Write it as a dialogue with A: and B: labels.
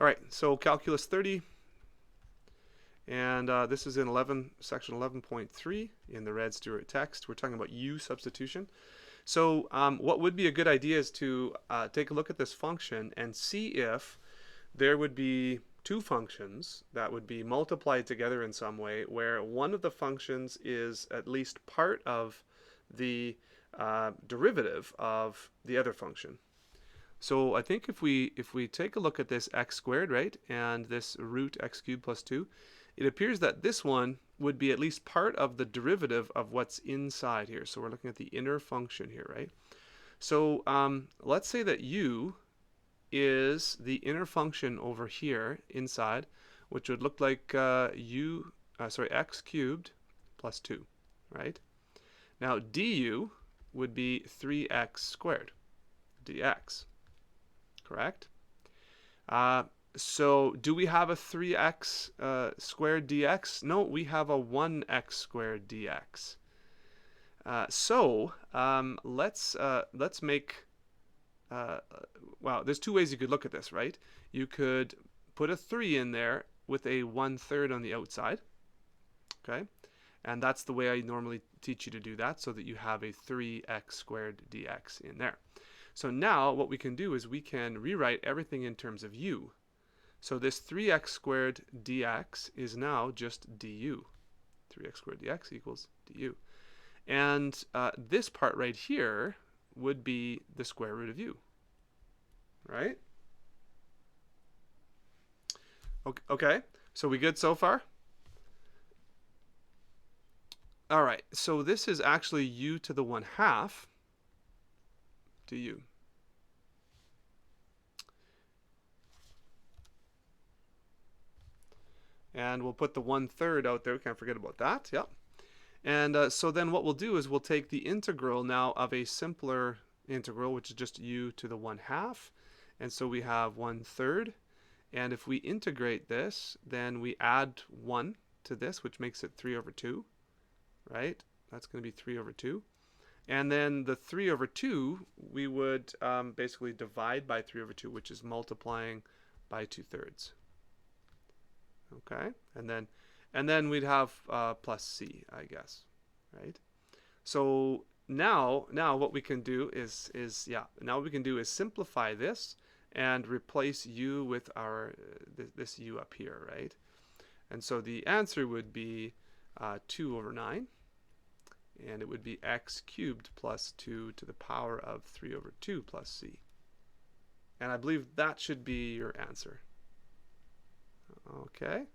A: All right, so calculus 30, and this is in section 11.3 in the Red Stewart text. We're talking about U-substitution. So what would be a good idea is to take a look at this function and see if there would be two functions that would be multiplied together in some way where one of the functions is at least part of the derivative of the other function. So I think if we take a look at this x squared, right, and this root x cubed plus 2, it appears that this one would be at least part of the derivative of what's inside here. So we're looking at the inner function here, right? So let's say that u is the inner function over here inside, which would look like x cubed plus 2, right? Now du would be 3x squared dx, correct? So do we have a 3x squared dx? No, we have a 1x squared dx. Let's make well, there's two ways you could look at this, right? You could put a 3 in there with a 1/3 on the outside, okay? And that's the way I normally teach you to do that, so that you have a 3x squared dx in there. So now what we can do is we can rewrite everything in terms of u. So this 3x squared dx is now just du. 3x squared dx equals du. And this part right here would be the square root of u, right? Okay, so we good so far? All right, so this is actually u to the 1/2 du. And we'll put the 1/3 out there. We can't forget about that. Yep. And so then what we'll do is we'll take the integral now of a simpler integral, which is just u to the 1/2. And so we have 1/3. And if we integrate this, then we add 1 to this, which makes it 3/2, right? That's going to be 3/2. And then the 3/2, we would basically divide by 3/2, which is multiplying by 2/3. Okay, and then we'd have plus c, I guess, right? So now what we can do is simplify this and replace u with our this u up here, right? And so the answer would be 2/9, and it would be x cubed plus 2 to the power of 3/2 plus c. And I believe that should be your answer. Okay.